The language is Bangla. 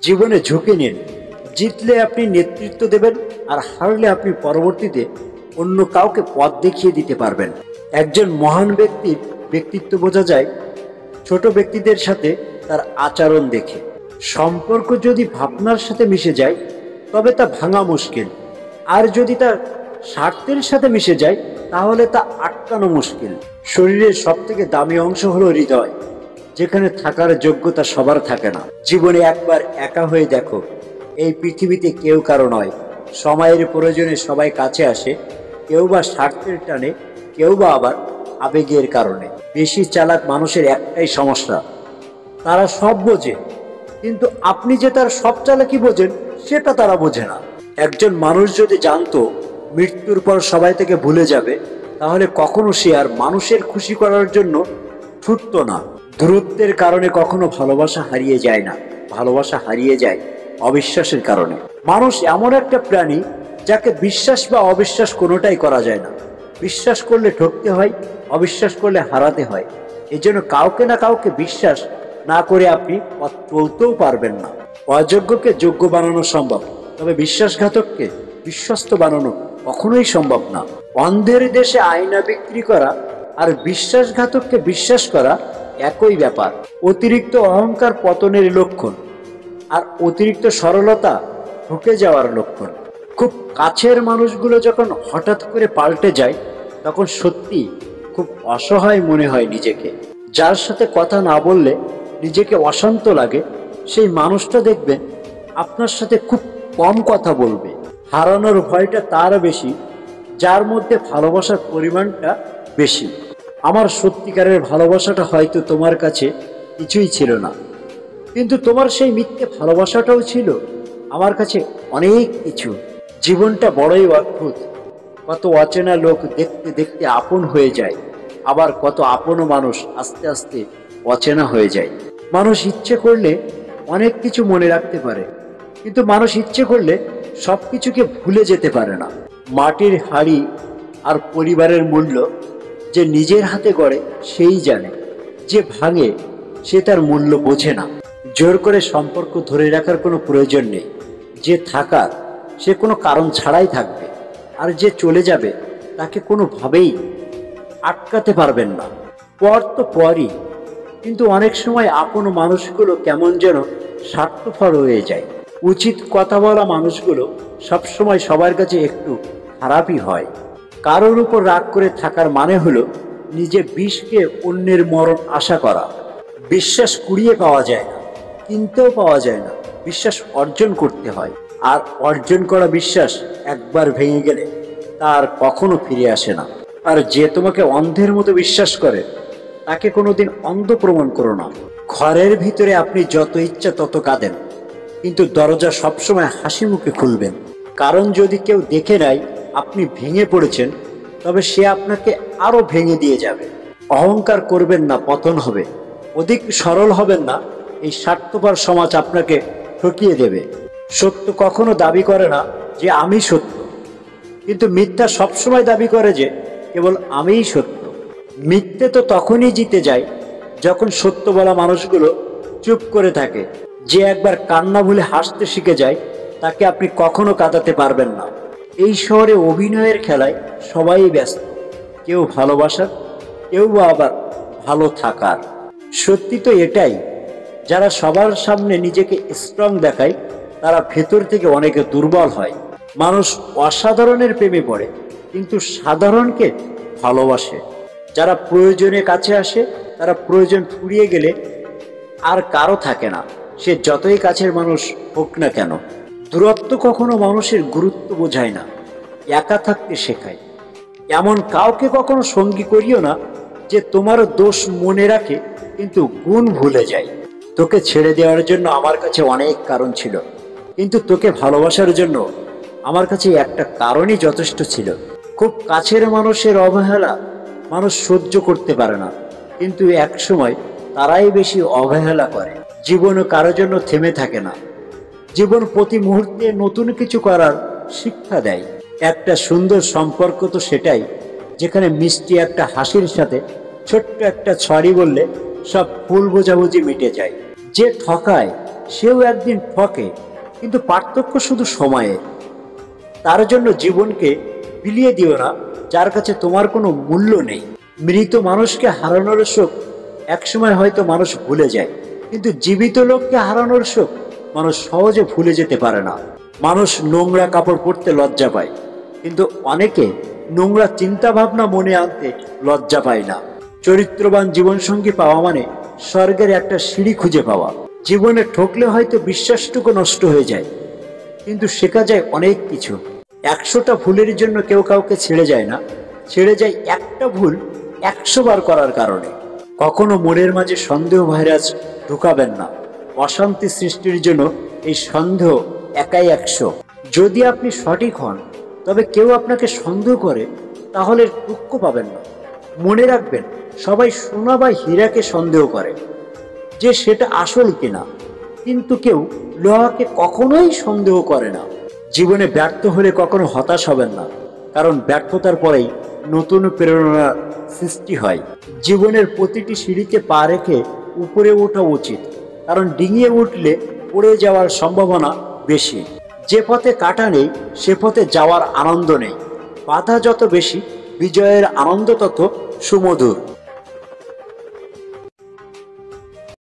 জীবনে ঝুঁকি নিন। জিতলে আপনি নেতৃত্ব দেবেন, আর হারলে আপনি পরবর্তীতে অন্য কাউকে পথ দেখিয়ে দিতে পারবেন। একজন মহান ব্যক্তির ব্যক্তিত্ব বোঝা যায় ছোট ব্যক্তিদের সাথে তার আচরণ দেখে। সম্পর্ক যদি ভাবনার সাথে মিশে যায় তবে তা ভাঙা মুশকিল, আর যদি তা স্বার্থের সাথে মিশে যায় তাহলে তা আটকানো মুশকিল। শরীরের সব থেকে দামি অংশ হলো হৃদয়, যেখানে থাকার যোগ্যতা সবার থাকে না। জীবনে একবার একা হয়ে দেখো, এই পৃথিবীতে কেউ কারো নয়। সময়ের প্রয়োজনে সবাই কাছে আসে, কেউ বা স্বার্থের টানে, কেউ বা আবার আবেগের কারণে। বেশি চালাক মানুষের একটাই সমস্যা, তারা সব বোঝে, কিন্তু আপনি যে তার সব চালাকি বোঝেন সেটা তারা বোঝে না। একজন মানুষ যদি জানতো মৃত্যুর পর সবাই তাকে ভুলে যাবে, তাহলে কখনো সে আর মানুষের খুশি করার জন্য ছুটতো না। দূরত্বের কারণে কখনো ভালোবাসা হারিয়ে যায় না, ভালোবাসা হারিয়ে যায় অবিশ্বাসের কারণে। মানুষ এমন একটা প্রাণী যাকে বিশ্বাস বা অবিশ্বাস কোনোটাই করা যায় না। বিশ্বাস করলে ঠকতে হয়, অবিশ্বাস করলে হারাতে হয়। এজন্য কাউকে না কাউকে বিশ্বাস না করে আপনি পথ চলতেও পারবেন না। অযোগ্যকে যোগ্য বানানো সম্ভব, তবে বিশ্বাসঘাতককে বিশ্বস্ত বানানো কখনোই সম্ভব না। অন্ধের দেশে আয়না বিক্রি করা আর বিশ্বাসঘাতককে বিশ্বাস করা একই ব্যাপার। অতিরিক্ত অহংকার পতনের লক্ষণ, আর অতিরিক্ত সরলতা ঢুকে যাওয়ার লক্ষণ। খুব কাছের মানুষগুলো যখন হঠাৎ করে পাল্টে যায়, তখন সত্যি খুব অসহায় মনে হয় নিজেকে। যার সাথে কথা না বললে নিজেকে অশান্ত লাগে, সেই মানুষটা দেখবেন আপনার সাথে খুব কম কথা বলবে। হারানোর ভয়টা তার বেশি যার মধ্যে ভালোবাসার পরিমাণটা বেশি। আমার সত্যিকারের ভালোবাসাটা হয়তো তোমার কাছে কিছুই ছিল না, কিন্তু তোমার সেই মিথ্যে ভালোবাসাটাও ছিল আমার কাছে অনেক কিছু। জীবনটা বড়ই অদ্ভুত। কত অচেনা লোক দেখতে দেখতে আপন হয়ে যায়, আবার কত আপনও মানুষ আস্তে আস্তে অচেনা হয়ে যায়। মানুষ ইচ্ছে করলে অনেক কিছু মনে রাখতে পারে, কিন্তু মানুষ ইচ্ছে করলে সব কিছুকে ভুলে যেতে পারে না। মাটির হাড়ি আর পরিবারের মূল্য যে নিজের হাতে গড়ে সেই জানে, যে ভাঙে সে তার মূল্য বোঝে না। জোর করে সম্পর্ক ধরে রাখার কোনো প্রয়োজন নেই। যে থাকার সে কোনো কারণ ছাড়াই থাকবে, আর যে চলে যাবে তাকে কোনোভাবেই আটকাতে পারবেন না। পর তো পরই, কিন্তু অনেক সময় আপন মানুষগুলো কেমন যেন স্বার্থপর হয়ে যায়। উচিত কথা বলা মানুষগুলো সবসময় সবার কাছে একটু খারাপই হয়। কারোর উপর রাগ করে থাকার মানে হলো নিজে বিষকে অন্যের মরণ আশা করা। বিশ্বাস কুড়িয়ে পাওয়া যায় না, কিনতেও পাওয়া যায় না। বিশ্বাস অর্জন করতে হয়, আর অর্জন করা বিশ্বাস একবার ভেঙে গেলে তার কখনো ফিরে আসে না। আর যে তোমাকে অন্ধের মতো বিশ্বাস করে তাকে কোনোদিন অন্ধ প্রমাণ করো না। ঘরের ভিতরে আপনি যত ইচ্ছা তত কাঁদেন, কিন্তু দরজা সবসময় হাসি মুখে খুলবেন। কারণ যদি কেউ দেখে নেয় আপনি ভেঙে পড়েছেন, তবে সে আপনাকে আরো ভেঙে দিয়ে যাবে। অহংকার করবেন না, পতন হবে। অধিক সরল হবেন না, এই স্বার্থপর সমাজ আপনাকে ঠকিয়ে দেবে। সত্য কখনো দাবি করে না যে আমি সত্য, কিন্তু মিথ্যা সবসময় দাবি করে যে কেবল আমিই সত্য। মিথ্যে তো তখনই জিতে যায় যখন সত্য বলা মানুষগুলো চুপ করে থাকে। যে একবার কান্না ভুলে হাসতে শিখে যায় তাকে আপনি কখনো কাঁদাতে পারবেন না। এই শহরে অভিনয়ের খেলায় সবাই ব্যস্ত, কেউ ভালোবাসার, কেউ বা আবার ভালো থাকার। সত্যি তো এটাই, যারা সবার সামনে নিজেকে স্ট্রং দেখায় তারা ভেতর থেকে অনেকে দুর্বল হয়। মানুষ অসাধারণের প্রেমে পড়ে, কিন্তু সাধারণকে ভালোবাসে। যারা প্রয়োজনে কাছে আসে তারা প্রয়োজন ফুরিয়ে গেলে আর কারো থাকে না, সে যতই কাছের মানুষ হোক না কেন। দূরত্ব কখনো মানুষের গুরুত্ব বোঝায় না, একা থাকতে শেখায়। এমন কাউকে কখনো সঙ্গী করিও না যে তোমার দোষ মনে রাখে কিন্তু গুণ ভুলে যায়। তোকে ছেড়ে দেওয়ার জন্য আমার কাছে অনেক কারণ ছিল, কিন্তু তোকে ভালোবাসার জন্য আমার কাছে একটা কারণই যথেষ্ট ছিল। খুব কাছের মানুষের অবহেলা মানুষ সহ্য করতে পারে না, কিন্তু এক সময় তারাই বেশি অবহেলা করে। জীবনও কারোর জন্য থেমে থাকে না। জীবন প্রতি মুহূর্তে নতুন কিছু করার শিক্ষা দেয়। একটা সুন্দর সম্পর্ক তো সেটাই, যেখানে মিষ্টি একটা হাসির সাথে ছোট্ট একটা সরি বললে সব ভুল বোঝাবুঝি মিটে যায়। যে ঠকায় সেও একদিন ঠকে, কিন্তু পার্থক্য শুধু সময়ে। তার জন্য জীবনকে বিলিয়ে দিও না যার কাছে তোমার কোনো মূল্য নেই। মৃত মানুষকে হারানোর শোক একসময় হয়তো মানুষ ভুলে যায়, কিন্তু জীবিত লোককে হারানোর শোক মানুষ সহজে ভুলে যেতে পারে না। মানুষ নোংরা কাপড় পরতে লজ্জা পায়, কিন্তু অনেকে নোংরা চিন্তা ভাবনা মনে আনতে লজ্জা পায় না। চরিত্রবান জীবনসঙ্গী পাওয়া মানে স্বর্গের একটা সিঁড়ি খুঁজে পাওয়া। জীবনে ঠকলে হয়তো বিশ্বাসটুকু নষ্ট হয়ে যায়, কিন্তু শেখা যায় অনেক কিছু। 100টা ভুলের জন্য কেউ কাউকে ছেড়ে যায় না, ছেড়ে যায় একটা ভুল 100 বার করার কারণে। কখনো মনের মাঝে সন্দেহ ভাইরাস ঢুকাবেন না। অশান্তি সৃষ্টির জন্য এই সন্দেহ একাই 100। যদি আপনি সঠিক হন, তবে কেউ আপনাকে সন্দেহ করে, তাহলে দুঃখ পাবেন না। মনে রাখবেন, সবাই সোনা বা হীরাকে সন্দেহ করে যে সেটা আসল কিনা, কিন্তু কেউ লোহাকে কখনোই সন্দেহ করে না। জীবনে ব্যর্থ হলে কখনো হতাশ হবেন না, কারণ ব্যর্থতার পরেই নতুন প্রেরণা সৃষ্টি হয়। জীবনের প্রতিটি সিঁড়িতে পা রেখে উপরে ওঠা উচিত, কারণ ডিঙিয়ে উঠলে পড়ে যাওয়ার সম্ভাবনা বেশি। যে পথে কাটা নেই সে পথে যাওয়ার আনন্দ নেই। বাধা যত বেশি, বিজয়ের আনন্দ তত সুমধুর।